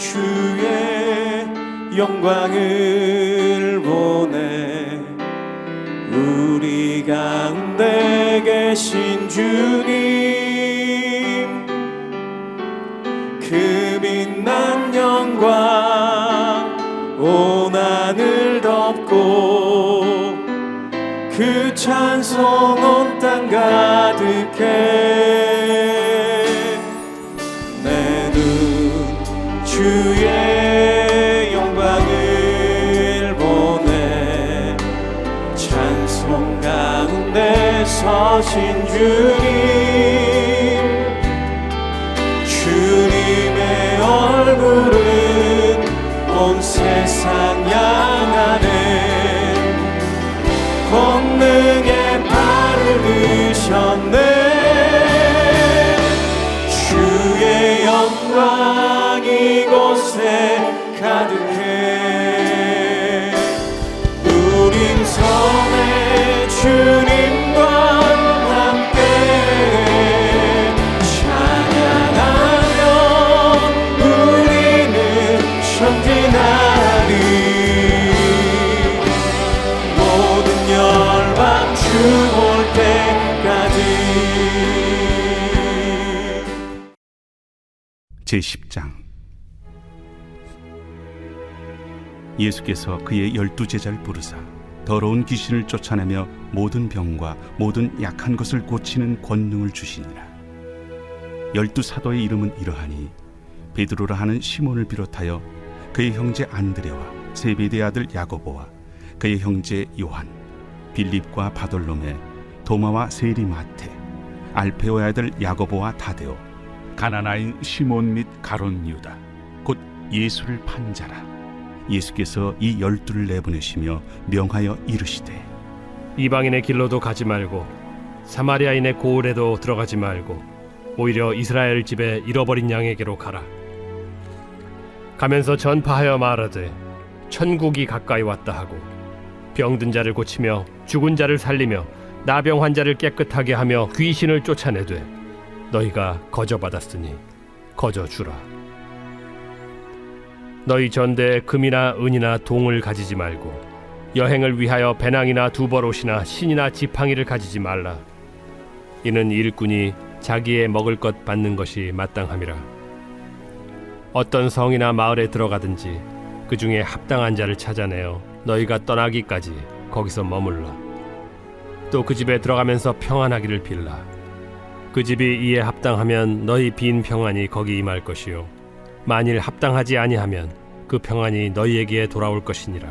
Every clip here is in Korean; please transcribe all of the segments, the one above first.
주의 영광을 보내 우리 가운데 계신 주님 그 빛난 영광 온 하늘 덮고 그 찬송 온 땅 가득해 내 눈 주의 영광을 보내 찬송 가운데 서신 주님의 얼굴은 온 세상 향하네 권능의 발을 드셨네 주의 영광 이곳에 가득해 우린 섬에 주님과 함께 찬양하며 우리는 전진하리 모든 열방 주 올 때까지. 제10장 예수께서 그의 12제자를 부르사 더러운 귀신을 쫓아내며 모든 병과 모든 약한 것을 고치는 권능을 주시니라. 12사도의 이름은 이러하니 베드로라 하는 시몬을 비롯하여 그의 형제 안드레와 세베대의 아들 야고보와 그의 형제 요한, 빌립과 바돌로메, 도마와 세리마테, 알페오의 아들 야고보와 다데오, 가나나인 시몬 및 가론 유다, 곧 예수를 판 자라. 예수께서 이 12를 내보내시며 명하여 이르시되 이방인의 길로도 가지 말고 사마리아인의 고을에도 들어가지 말고 오히려 이스라엘 집에 잃어버린 양에게로 가라. 가면서 전파하여 말하되 천국이 가까이 왔다 하고 병든 자를 고치며 죽은 자를 살리며 나병 환자를 깨끗하게 하며 귀신을 쫓아내되 너희가 거저받았으니 거저주라. 너희 전대에 금이나 은이나 동을 가지지 말고 여행을 위하여 배낭이나 두벌옷이나 신이나 지팡이를 가지지 말라. 이는 일꾼이 자기의 먹을 것 받는 것이 마땅함이라. 어떤 성이나 마을에 들어가든지 그 중에 합당한 자를 찾아내어 너희가 떠나기까지 거기서 머물라. 또 그 집에 들어가면서 평안하기를 빌라. 그 집이 이에 합당하면 너희 빈 평안이 거기 임할 것이요 만일 합당하지 아니하면 그 평안이 너희에게 돌아올 것이니라.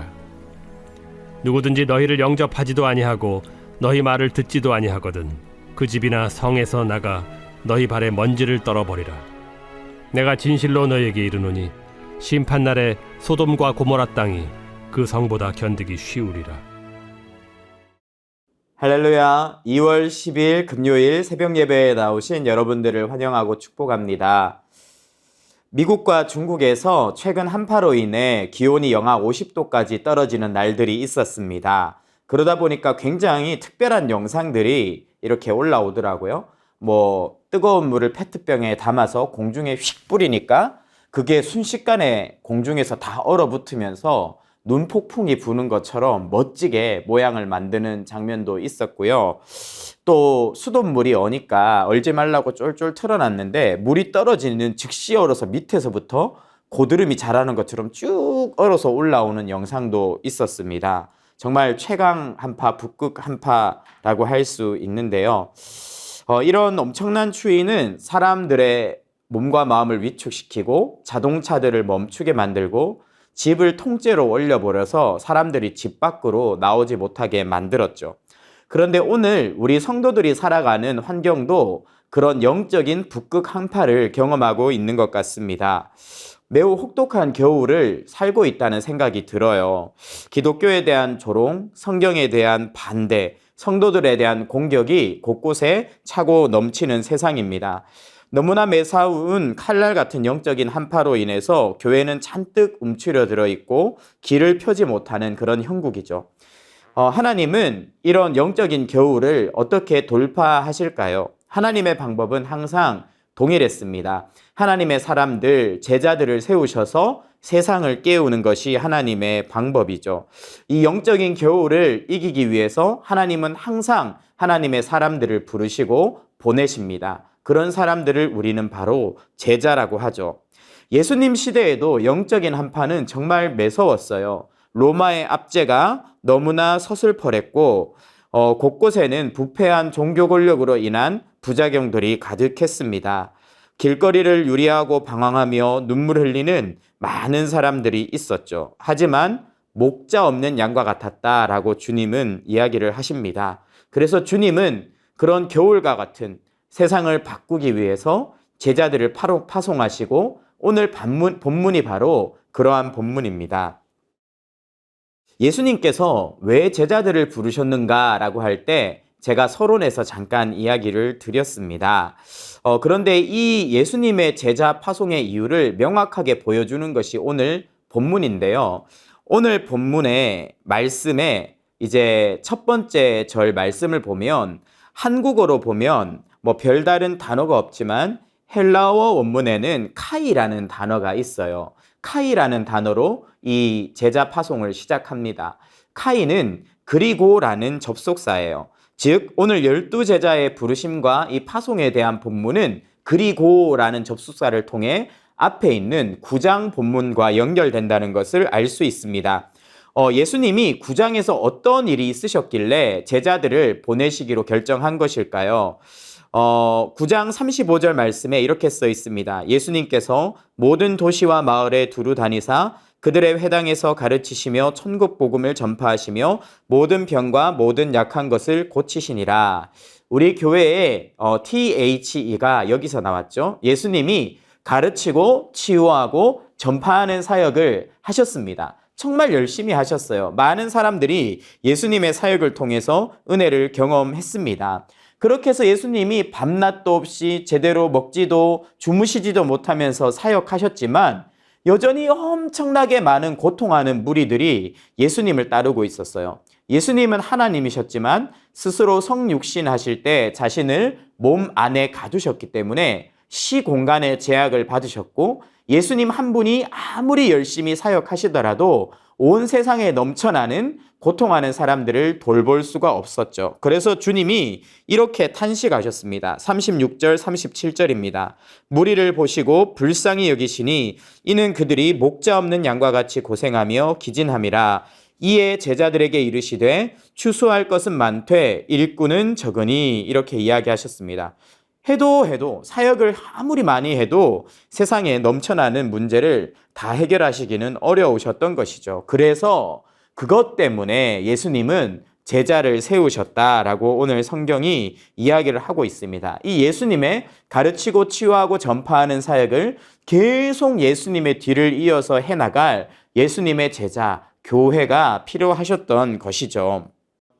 누구든지 너희를 영접하지도 아니하고 너희 말을 듣지도 아니하거든 그 집이나 성에서 나가 너희 발에 먼지를 떨어버리라. 내가 진실로 너희에게 이르노니 심판날에 소돔과 고모라 땅이 그 성보다 견디기 쉬우리라. 할렐루야. 2월 10일 금요일 새벽 예배에 나오신 여러분들을 환영하고 축복합니다. 미국과 중국에서 최근 한파로 인해 기온이 영하 50도까지 떨어지는 날들이 있었습니다. 그러다 보니까 굉장히 특별한 영상들이 이렇게 올라오더라고요. 뜨거운 물을 페트병에 담아서 공중에 휙 뿌리니까 그게 순식간에 공중에서 다 얼어붙으면서 눈폭풍이 부는 것처럼 멋지게 모양을 만드는 장면도 있었고요. 또 수돗물이 어니까 얼지 말라고 쫄쫄 틀어놨는데 물이 떨어지는 즉시 얼어서 밑에서부터 고드름이 자라는 것처럼 쭉 얼어서 올라오는 영상도 있었습니다. 정말 최강 한파, 북극 한파라고 할 수 있는데요. 이런 엄청난 추위는 사람들의 몸과 마음을 위축시키고 자동차들을 멈추게 만들고 집을 통째로 올려버려서 사람들이 집 밖으로 나오지 못하게 만들었죠. 그런데 오늘 우리 성도들이 살아가는 환경도 그런 영적인 북극 한파를 경험하고 있는 것 같습니다. 매우 혹독한 겨울을 살고 있다는 생각이 들어요. 기독교에 대한 조롱, 성경에 대한 반대, 성도들에 대한 공격이 곳곳에 차고 넘치는 세상입니다. 너무나 매사운 칼날 같은 영적인 한파로 인해서 교회는 잔뜩 움츠려들어 있고 길을 펴지 못하는 그런 형국이죠. 하나님은 이런 영적인 겨울을 어떻게 돌파하실까요? 하나님의 방법은 항상 동일했습니다. 하나님의 사람들, 제자들을 세우셔서 세상을 깨우는 것이 하나님의 방법이죠. 이 영적인 겨울을 이기기 위해서 하나님은 항상 하나님의 사람들을 부르시고 보내십니다. 그런 사람들을 우리는 바로 제자라고 하죠. 예수님 시대에도 영적인 한파는 정말 매서웠어요. 로마의 압제가 너무나 서슬퍼랬고 곳곳에는 부패한 종교 권력으로 인한 부작용들이 가득했습니다. 길거리를 유리하고 방황하며 눈물 흘리는 많은 사람들이 있었죠. 하지만 목자 없는 양과 같았다라고 주님은 이야기를 하십니다. 그래서 주님은 그런 겨울과 같은 세상을 바꾸기 위해서 제자들을 파송하시고 오늘 본문이 바로 그러한 본문입니다. 예수님께서 왜 제자들을 부르셨는가라고 할 때 제가 서론에서 잠깐 이야기를 드렸습니다. 그런데 이 예수님의 제자 파송의 이유를 명확하게 보여주는 것이 오늘 본문인데요. 오늘 본문의 말씀에 이제 첫 번째 절 말씀을 보면 한국어로 보면 뭐 별다른 단어가 없지만 헬라어 원문에는 카이라는 단어가 있어요. 카이라는 단어로 이 제자 파송을 시작합니다. 카이는 그리고라는 접속사예요. 즉 오늘 12제자의 부르심과 이 파송에 대한 본문은 그리고라는 접속사를 통해 앞에 있는 9장 본문과 연결된다는 것을 알 수 있습니다. 예수님이 9장에서 어떤 일이 있으셨길래 제자들을 보내시기로 결정한 것일까요? 9장 35절 말씀에 이렇게 써 있습니다. 예수님께서 모든 도시와 마을에 두루 다니사 그들의 회당에서 가르치시며 천국 복음을 전파하시며 모든 병과 모든 약한 것을 고치시니라. 우리 교회에 THE가 여기서 나왔죠. 예수님이 가르치고 치유하고 전파하는 사역을 하셨습니다. 정말 열심히 하셨어요. 많은 사람들이 예수님의 사역을 통해서 은혜를 경험했습니다. 그렇게 해서 예수님이 밤낮도 없이 제대로 먹지도 주무시지도 못하면서 사역하셨지만 여전히 엄청나게 많은 고통하는 무리들이 예수님을 따르고 있었어요. 예수님은 하나님이셨지만 스스로 성육신 하실 때 자신을 몸 안에 가두셨기 때문에 시공간의 제약을 받으셨고 예수님 한 분이 아무리 열심히 사역하시더라도 온 세상에 넘쳐나는 고통하는 사람들을 돌볼 수가 없었죠. 그래서 주님이 이렇게 탄식하셨습니다. 36절, 37절입니다. 무리를 보시고 불쌍히 여기시니 이는 그들이 목자 없는 양과 같이 고생하며 기진함이라. 이에 제자들에게 이르시되 추수할 것은 많되 일꾼은 적으니 이렇게 이야기하셨습니다. 해도 사역을 아무리 많이 해도 세상에 넘쳐나는 문제를 다 해결하시기는 어려우셨던 것이죠. 그래서 그것 때문에 예수님은 제자를 세우셨다라고 오늘 성경이 이야기를 하고 있습니다. 이 예수님의 가르치고 치유하고 전파하는 사역을 계속 예수님의 뒤를 이어서 해나갈 예수님의 제자, 교회가 필요하셨던 것이죠.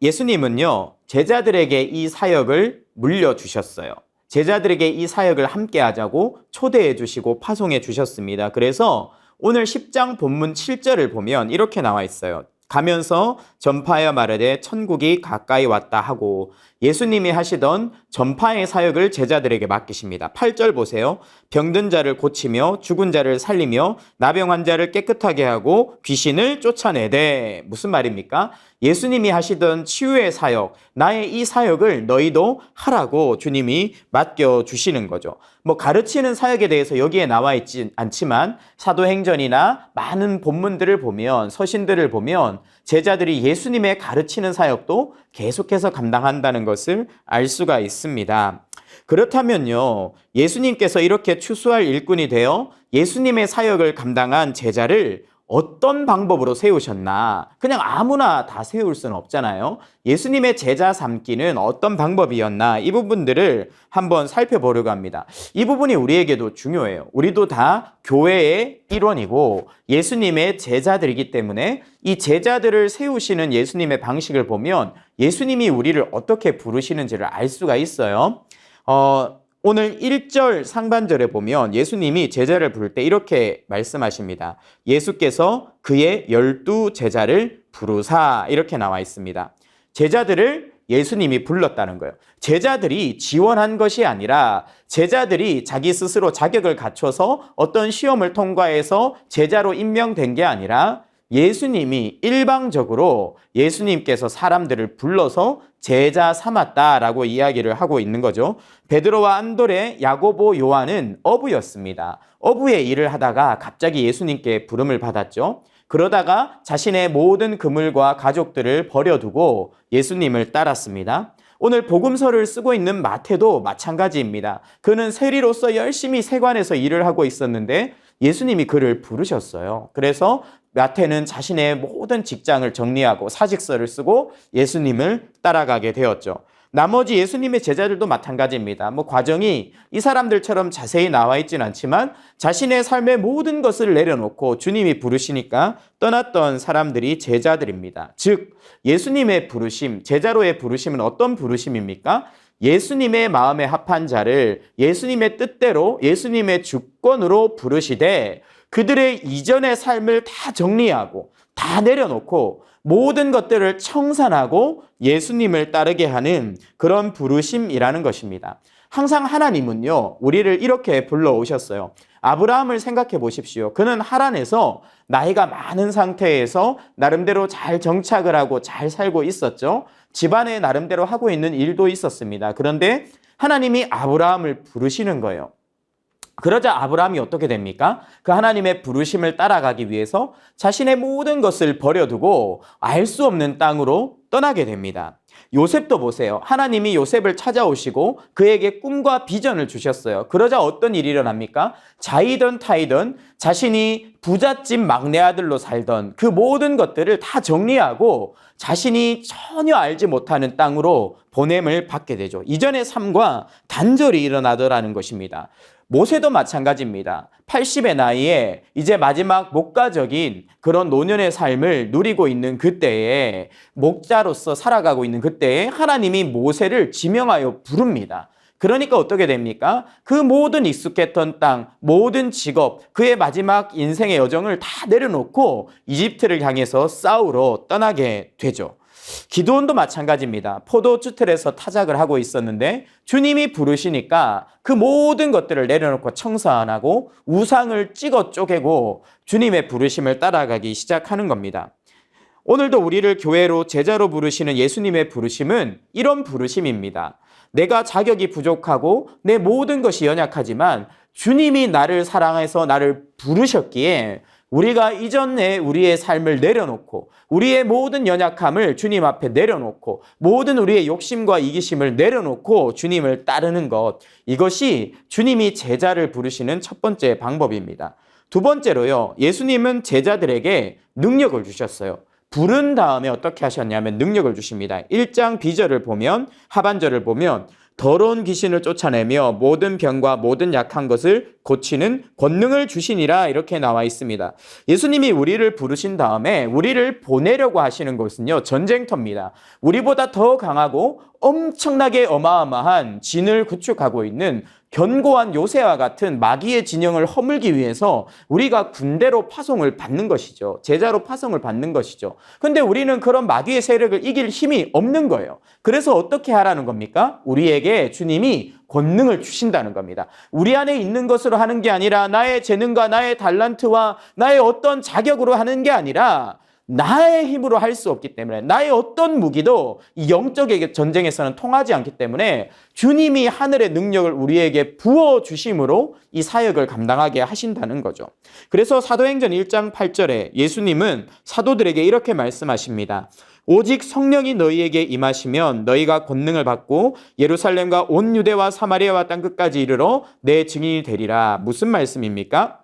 예수님은요, 제자들에게 이 사역을 물려주셨어요. 제자들에게 이 사역을 함께 하자고 초대해 주시고 파송해 주셨습니다. 그래서 오늘 10장 본문 7절을 보면 이렇게 나와 있어요. 가면서 전파하여 말하되 천국이 가까이 왔다 하고 예수님이 하시던 전파의 사역을 제자들에게 맡기십니다. 8절 보세요. 병든 자를 고치며 죽은 자를 살리며 나병 환자를 깨끗하게 하고 귀신을 쫓아내되. 무슨 말입니까? 예수님이 하시던 치유의 사역, 나의 이 사역을 너희도 하라고 주님이 맡겨주시는 거죠. 가르치는 사역에 대해서 여기에 나와 있지 않지만 사도행전이나 많은 본문들을 보면, 서신들을 보면 제자들이 예수님의 가르치는 사역도 계속해서 감당한다는 것을 알 수가 있습니다. 그렇다면요, 예수님께서 이렇게 추수할 일꾼이 되어 예수님의 사역을 감당한 제자를 어떤 방법으로 세우셨나? 그냥 아무나 다 세울 수는 없잖아요. 예수님의 제자 삼기는 어떤 방법이었나? 이 부분들을 한번 살펴보려고 합니다. 이 부분이 우리에게도 중요해요. 우리도 다 교회의 일원이고 예수님의 제자들이기 때문에 이 제자들을 세우시는 예수님의 방식을 보면 예수님이 우리를 어떻게 부르시는지를 알 수가 있어요. 오늘 1절 상반절에 보면 예수님이 제자를 부를 때 이렇게 말씀하십니다. 예수께서 그의 12 제자를 부르사 이렇게 나와 있습니다. 제자들을 예수님이 불렀다는 거예요. 제자들이 지원한 것이 아니라 제자들이 자기 스스로 자격을 갖춰서 어떤 시험을 통과해서 제자로 임명된 게 아니라 예수님이 일방적으로 예수님께서 사람들을 불러서 제자 삼았다라고 이야기를 하고 있는 거죠. 베드로와 안드레, 야고보, 요한은 어부였습니다. 어부의 일을 하다가 갑자기 예수님께 부름을 받았죠. 그러다가 자신의 모든 그물과 가족들을 버려두고 예수님을 따랐습니다. 오늘 복음서를 쓰고 있는 마태도 마찬가지입니다. 그는 세리로서 열심히 세관에서 일을 하고 있었는데 예수님이 그를 부르셨어요. 그래서 마태는 자신의 모든 직장을 정리하고 사직서를 쓰고 예수님을 따라가게 되었죠. 나머지 예수님의 제자들도 마찬가지입니다. 과정이 이 사람들처럼 자세히 나와 있지는 않지만 자신의 삶의 모든 것을 내려놓고 주님이 부르시니까 떠났던 사람들이 제자들입니다. 즉 예수님의 부르심, 제자로의 부르심은 어떤 부르심입니까? 예수님의 마음에 합한 자를 예수님의 뜻대로 예수님의 주권으로 부르시되 그들의 이전의 삶을 다 정리하고 다 내려놓고 모든 것들을 청산하고 예수님을 따르게 하는 그런 부르심이라는 것입니다. 항상 하나님은요, 우리를 이렇게 불러오셨어요. 아브라함을 생각해 보십시오. 그는 하란에서 나이가 많은 상태에서 나름대로 잘 정착을 하고 잘 살고 있었죠. 집안에 나름대로 하고 있는 일도 있었습니다. 그런데 하나님이 아브라함을 부르시는 거예요. 그러자 아브라함이 어떻게 됩니까? 그 하나님의 부르심을 따라가기 위해서 자신의 모든 것을 버려두고 알 수 없는 땅으로 떠나게 됩니다. 요셉도 보세요. 하나님이 요셉을 찾아오시고 그에게 꿈과 비전을 주셨어요. 그러자 어떤 일이 일어납니까? 자이던 타이던 자신이 부잣집 막내 아들로 살던 그 모든 것들을 다 정리하고 자신이 전혀 알지 못하는 땅으로 보냄을 받게 되죠. 이전의 삶과 단절이 일어나더라는 것입니다. 모세도 마찬가지입니다. 80의 나이에 이제 마지막 목가적인 그런 노년의 삶을 누리고 있는 그때에 목자로서 살아가고 있는 그때에 하나님이 모세를 지명하여 부릅니다. 그러니까 어떻게 됩니까? 그 모든 익숙했던 땅, 모든 직업, 그의 마지막 인생의 여정을 다 내려놓고 이집트를 향해서 싸우러 떠나게 되죠. 기드온도 마찬가지입니다. 포도주 틀에서 타작을 하고 있었는데 주님이 부르시니까 그 모든 것들을 내려놓고 청산하고 우상을 찍어 쪼개고 주님의 부르심을 따라가기 시작하는 겁니다. 오늘도 우리를 교회로 제자로 부르시는 예수님의 부르심은 이런 부르심입니다. 내가 자격이 부족하고 내 모든 것이 연약하지만 주님이 나를 사랑해서 나를 부르셨기에 우리가 이전에 우리의 삶을 내려놓고 우리의 모든 연약함을 주님 앞에 내려놓고 모든 우리의 욕심과 이기심을 내려놓고 주님을 따르는 것, 이것이 주님이 제자를 부르시는 첫 번째 방법입니다. 두 번째로요, 예수님은 제자들에게 능력을 주셨어요. 부른 다음에 어떻게 하셨냐면 능력을 주십니다. 1장 B절을 보면, 하반절을 보면 더러운 귀신을 쫓아내며 모든 병과 모든 약한 것을 고치는 권능을 주시니라, 이렇게 나와 있습니다. 예수님이 우리를 부르신 다음에 우리를 보내려고 하시는 것은요, 전쟁터입니다. 우리보다 더 강하고 엄청나게 어마어마한 진을 구축하고 있는 견고한 요새와 같은 마귀의 진영을 허물기 위해서 우리가 군대로 파송을 받는 것이죠. 제자로 파송을 받는 것이죠. 근데 우리는 그런 마귀의 세력을 이길 힘이 없는 거예요. 그래서 어떻게 하라는 겁니까? 우리에게 주님이 권능을 주신다는 겁니다. 우리 안에 있는 것으로 하는 게 아니라 나의 재능과 나의 달란트와 나의 어떤 자격으로 하는 게 아니라 나의 힘으로 할 수 없기 때문에, 나의 어떤 무기도 이 영적의 전쟁에서는 통하지 않기 때문에 주님이 하늘의 능력을 우리에게 부어주심으로 이 사역을 감당하게 하신다는 거죠. 그래서 사도행전 1장 8절에 예수님은 사도들에게 이렇게 말씀하십니다. 오직 성령이 너희에게 임하시면 너희가 권능을 받고 예루살렘과 온 유대와 사마리아와 땅끝까지 이르러 내 증인이 되리라. 무슨 말씀입니까?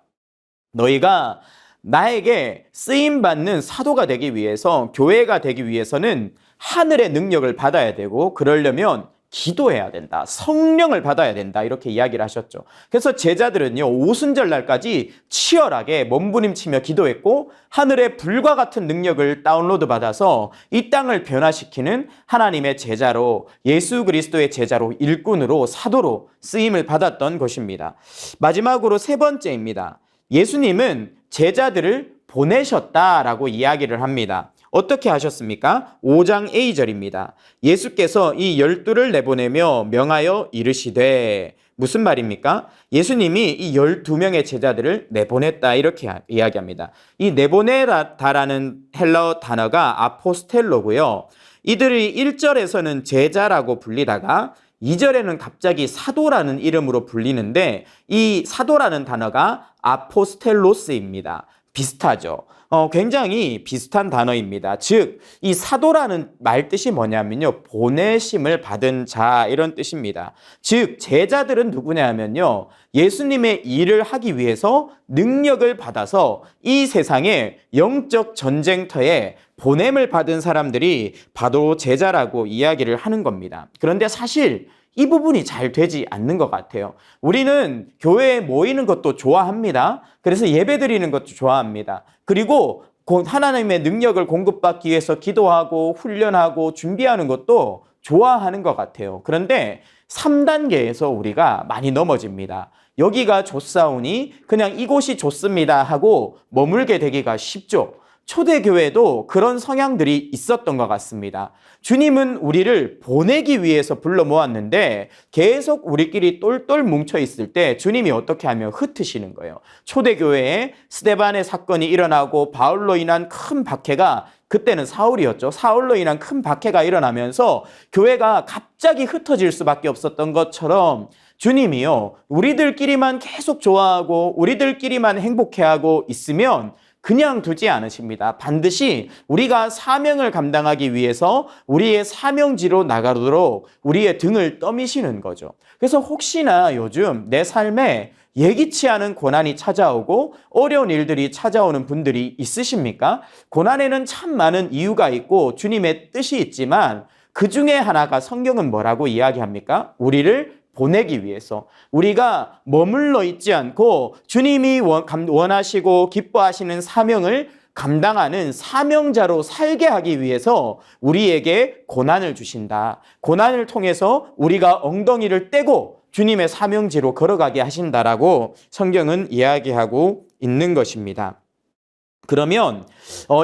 너희가 나에게 쓰임받는 사도가 되기 위해서, 교회가 되기 위해서는 하늘의 능력을 받아야 되고, 그러려면 기도해야 된다. 성령을 받아야 된다. 이렇게 이야기를 하셨죠. 그래서 제자들은요, 오순절 날까지 치열하게 몸부림치며 기도했고, 하늘의 불과 같은 능력을 다운로드 받아서 이 땅을 변화시키는 하나님의 제자로, 예수 그리스도의 제자로, 일꾼으로, 사도로 쓰임을 받았던 것입니다. 마지막으로 세 번째입니다. 예수님은 제자들을 보내셨다라고 이야기를 합니다. 어떻게 하셨습니까? 5장 A절입니다. 예수께서 이 12를 내보내며 명하여 이르시되, 무슨 말입니까? 예수님이 이 12명의 제자들을 내보냈다, 이렇게 이야기합니다. 이 내보내다라는 헬러 단어가 아포스텔로고요. 이들이 1절에서는 제자라고 불리다가 2절에는 갑자기 사도라는 이름으로 불리는데, 이 사도라는 단어가 아포스텔로스입니다. 비슷하죠. 굉장히 비슷한 단어입니다. 즉, 이 사도라는 말 뜻이 뭐냐면요, 보내심을 받은 자, 이런 뜻입니다. 즉, 제자들은 누구냐 하면요, 예수님의 일을 하기 위해서 능력을 받아서 이 세상에 영적 전쟁터에 보냄을 받은 사람들이 바로 제자라고 이야기를 하는 겁니다. 그런데 사실 이 부분이 잘 되지 않는 것 같아요. 우리는 교회에 모이는 것도 좋아합니다. 그래서 예배 드리는 것도 좋아합니다. 그리고 하나님의 능력을 공급받기 위해서 기도하고 훈련하고 준비하는 것도 좋아하는 것 같아요. 그런데 3단계에서 우리가 많이 넘어집니다. 여기가 좋사오니 그냥 이곳이 좋습니다 하고 머물게 되기가 쉽죠. 초대교회도 그런 성향들이 있었던 것 같습니다. 주님은 우리를 보내기 위해서 불러 모았는데 계속 우리끼리 똘똘 뭉쳐 있을 때 주님이 어떻게 하면 흩으시는 거예요. 초대교회에 스데반의 사건이 일어나고 바울로 인한 큰 박해가, 그때는 사울이었죠. 사울로 인한 큰 박해가 일어나면서 교회가 갑자기 흩어질 수밖에 없었던 것처럼 주님이요, 우리들끼리만 계속 좋아하고 우리들끼리만 행복해하고 있으면 그냥 두지 않으십니다. 반드시 우리가 사명을 감당하기 위해서 우리의 사명지로 나가도록 우리의 등을 떠미시는 거죠. 그래서 혹시나 요즘 내 삶에 예기치 않은 고난이 찾아오고 어려운 일들이 찾아오는 분들이 있으십니까? 고난에는 참 많은 이유가 있고 주님의 뜻이 있지만 그 중에 하나가 성경은 뭐라고 이야기합니까? 우리를 보내기 위해서, 우리가 머물러 있지 않고 주님이 원하시고 기뻐하시는 사명을 감당하는 사명자로 살게 하기 위해서 우리에게 고난을 주신다. 고난을 통해서 우리가 엉덩이를 떼고 주님의 사명지로 걸어가게 하신다라고 성경은 이야기하고 있는 것입니다. 그러면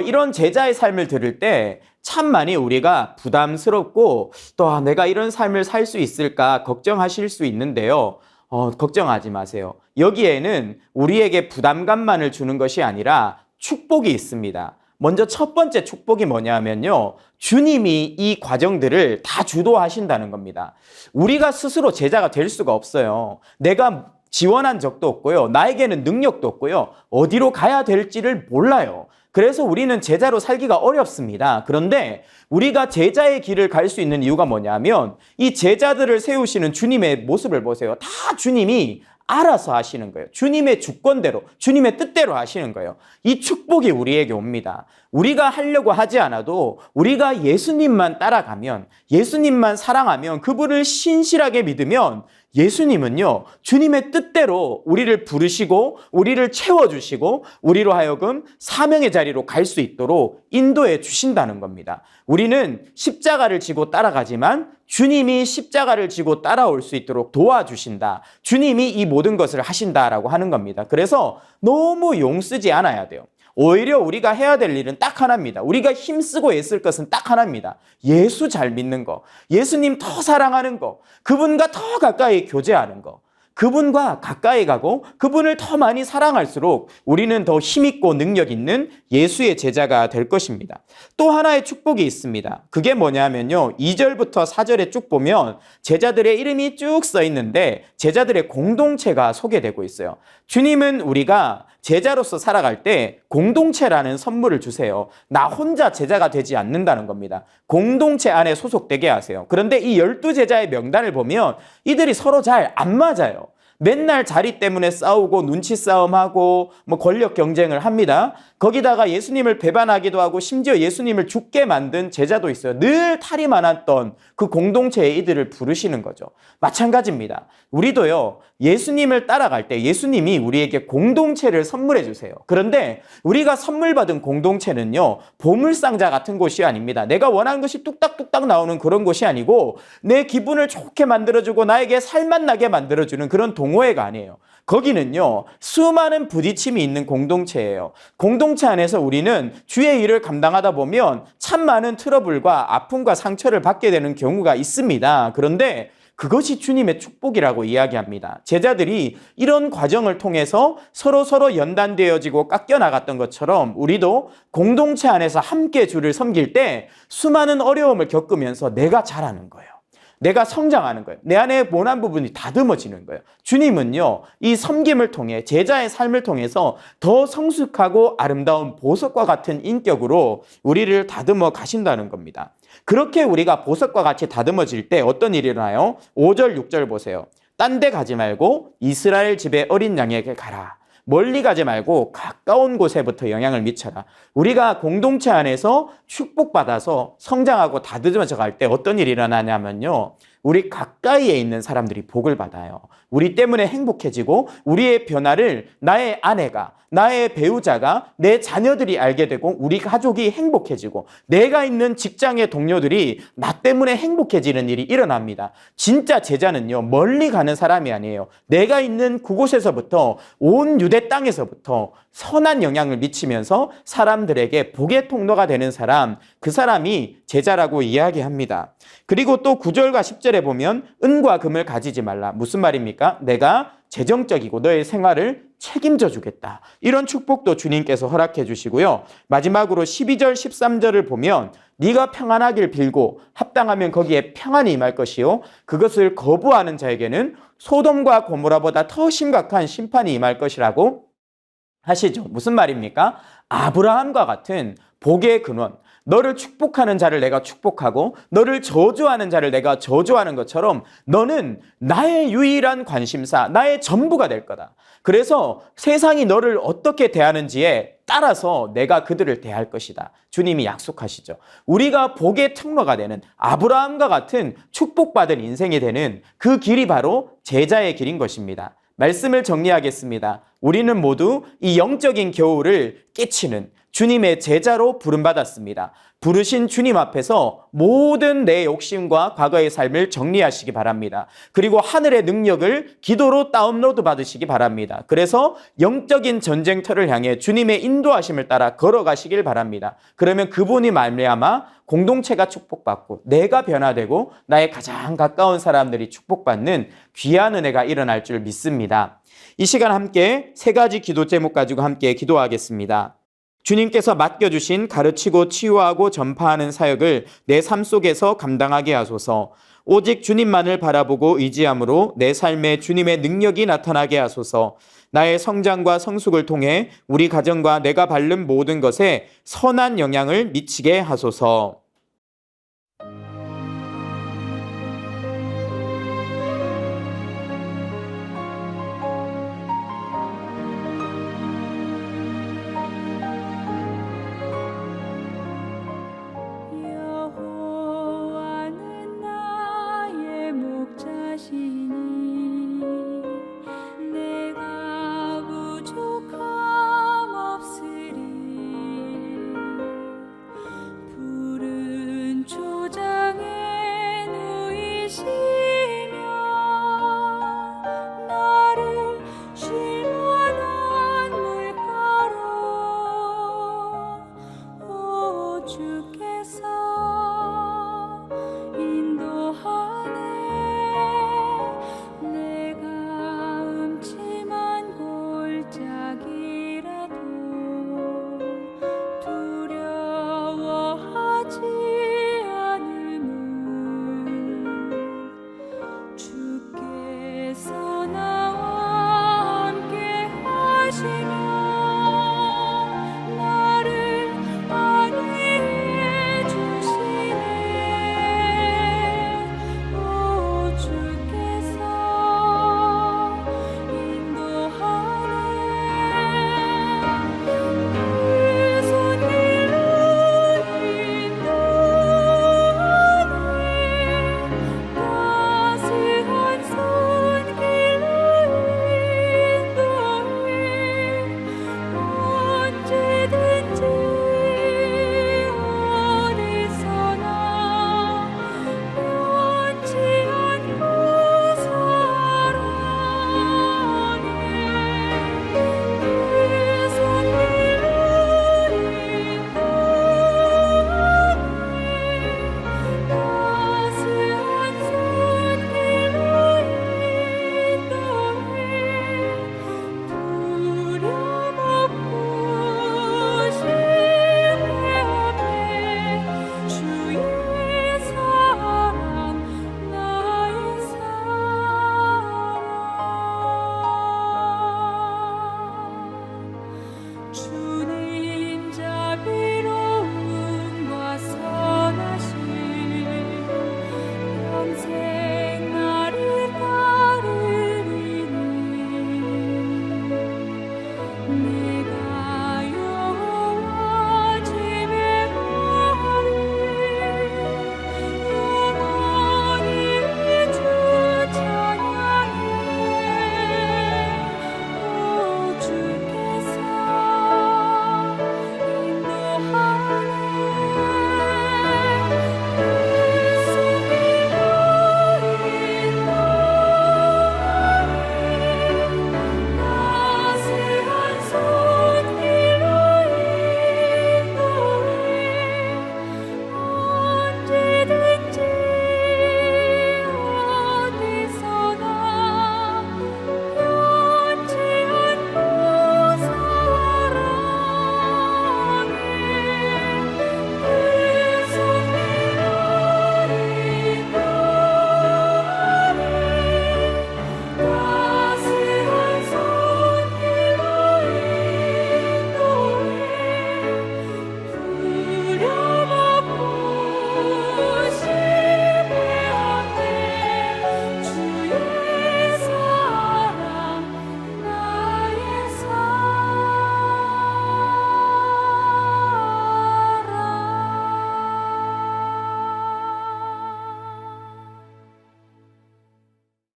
이런 제자의 삶을 들을 때 참 많이 우리가 부담스럽고 또 내가 이런 삶을 살 수 있을까 걱정하실 수 있는데요. 걱정하지 마세요. 여기에는 우리에게 부담감만을 주는 것이 아니라 축복이 있습니다. 먼저 첫 번째 축복이 뭐냐면요, 주님이 이 과정들을 다 주도하신다는 겁니다. 우리가 스스로 제자가 될 수가 없어요. 내가 지원한 적도 없고요, 나에게는 능력도 없고요, 어디로 가야 될지를 몰라요. 그래서 우리는 제자로 살기가 어렵습니다. 그런데 우리가 제자의 길을 갈 수 있는 이유가 뭐냐면 이 제자들을 세우시는 주님의 모습을 보세요. 다 주님이 알아서 하시는 거예요. 주님의 주권대로, 주님의 뜻대로 하시는 거예요. 이 축복이 우리에게 옵니다. 우리가 하려고 하지 않아도 우리가 예수님만 따라가면, 예수님만 사랑하면, 그분을 신실하게 믿으면 예수님은요, 주님의 뜻대로 우리를 부르시고 우리를 채워주시고 우리로 하여금 사명의 자리로 갈 수 있도록 인도해 주신다는 겁니다. 우리는 십자가를 지고 따라가지만 주님이 십자가를 지고 따라올 수 있도록 도와주신다. 주님이 이 모든 것을 하신다라고 하는 겁니다. 그래서 너무 용쓰지 않아야 돼요. 오히려 우리가 해야 될 일은 딱 하나입니다. 우리가 힘쓰고 애쓸 것은 딱 하나입니다. 예수 잘 믿는 거, 예수님 더 사랑하는 거, 그분과 더 가까이 교제하는 거, 그분과 가까이 가고 그분을 더 많이 사랑할수록 우리는 더 힘있고 능력 있는 예수의 제자가 될 것입니다. 또 하나의 축복이 있습니다. 그게 뭐냐면요, 2절부터 4절에 쭉 보면 제자들의 이름이 쭉 써 있는데 제자들의 공동체가 소개되고 있어요. 주님은 우리가 제자로서 살아갈 때 공동체라는 선물을 주세요. 나 혼자 제자가 되지 않는다는 겁니다. 공동체 안에 소속되게 하세요. 그런데 이 12제자의 명단을 보면 이들이 서로 잘 안 맞아요. 맨날 자리 때문에 싸우고 눈치 싸움하고 권력 경쟁을 합니다. 거기다가 예수님을 배반하기도 하고 심지어 예수님을 죽게 만든 제자도 있어요. 늘 탈이 많았던 그 공동체에 이들을 부르시는 거죠. 마찬가지입니다. 우리도요, 예수님을 따라갈 때 예수님이 우리에게 공동체를 선물해 주세요. 그런데 우리가 선물 받은 공동체는요, 보물상자 같은 곳이 아닙니다. 내가 원하는 것이 뚝딱뚝딱 나오는 그런 곳이 아니고 내 기분을 좋게 만들어주고 나에게 살맛나게 만들어주는 그런 동호회가 아니에요. 거기는요, 수많은 부딪힘이 있는 공동체예요. 공동체 안에서 우리는 주의 일을 감당하다 보면 참 많은 트러블과 아픔과 상처를 받게 되는 경우가 있습니다. 그런데 그것이 주님의 축복이라고 이야기합니다. 제자들이 이런 과정을 통해서 서로 연단되어지고 깎여 나갔던 것처럼 우리도 공동체 안에서 함께 주를 섬길 때 수많은 어려움을 겪으면서 내가 자라는 거예요. 내가 성장하는 거예요. 내 안에 모난 부분이 다듬어지는 거예요. 주님은요, 이 섬김을 통해 제자의 삶을 통해서 더 성숙하고 아름다운 보석과 같은 인격으로 우리를 다듬어 가신다는 겁니다. 그렇게 우리가 보석과 같이 다듬어질 때 어떤 일이 일어나요? 5절, 6절 보세요. 딴 데 가지 말고 이스라엘 집의 어린 양에게 가라. 멀리 가지 말고 가까운 곳에부터 영향을 미쳐라. 우리가 공동체 안에서 축복받아서 성장하고 다듬어져 갈 때 어떤 일이 일어나냐면요, 우리 가까이에 있는 사람들이 복을 받아요. 우리 때문에 행복해지고 우리의 변화를 나의 아내가, 나의 배우자가, 내 자녀들이 알게 되고 우리 가족이 행복해지고 내가 있는 직장의 동료들이 나 때문에 행복해지는 일이 일어납니다. 진짜 제자는요, 멀리 가는 사람이 아니에요. 내가 있는 그곳에서부터, 온 유대 땅에서부터 선한 영향을 미치면서 사람들에게 복의 통로가 되는 사람, 그 사람이 제자라고 이야기합니다. 그리고 또 9절과 10절에 보면 은과 금을 가지지 말라. 무슨 말입니까? 내가 재정적이고 너의 생활을 책임져 주겠다. 이런 축복도 주님께서 허락해 주시고요. 마지막으로 12절, 13절을 보면 네가 평안하길 빌고 합당하면 거기에 평안이 임할 것이요. 그것을 거부하는 자에게는 소돔과 고모라보다 더 심각한 심판이 임할 것이라고 하시죠. 무슨 말입니까? 아브라함과 같은 복의 근원, 너를 축복하는 자를 내가 축복하고 너를 저주하는 자를 내가 저주하는 것처럼 너는 나의 유일한 관심사, 나의 전부가 될 거다. 그래서 세상이 너를 어떻게 대하는지에 따라서 내가 그들을 대할 것이다. 주님이 약속하시죠. 우리가 복의 통로가 되는 아브라함과 같은 축복받은 인생이 되는 그 길이 바로 제자의 길인 것입니다. 말씀을 정리하겠습니다. 우리는 모두 이 영적인 겨울을 끼치는 주님의 제자로 부름받았습니다. 부르신 주님 앞에서 모든 내 욕심과 과거의 삶을 정리하시기 바랍니다. 그리고 하늘의 능력을 기도로 다운로드 받으시기 바랍니다. 그래서 영적인 전쟁터를 향해 주님의 인도하심을 따라 걸어가시길 바랍니다. 그러면 그분이 말미암아 공동체가 축복받고 내가 변화되고 나의 가장 가까운 사람들이 축복받는 귀한 은혜가 일어날 줄 믿습니다. 이 시간 함께 세 가지 기도 제목 가지고 함께 기도하겠습니다. 주님께서 맡겨주신 가르치고 치유하고 전파하는 사역을 내 삶 속에서 감당하게 하소서. 오직 주님만을 바라보고 의지함으로 내 삶에 주님의 능력이 나타나게 하소서. 나의 성장과 성숙을 통해 우리 가정과 내가 밟는 모든 것에 선한 영향을 미치게 하소서.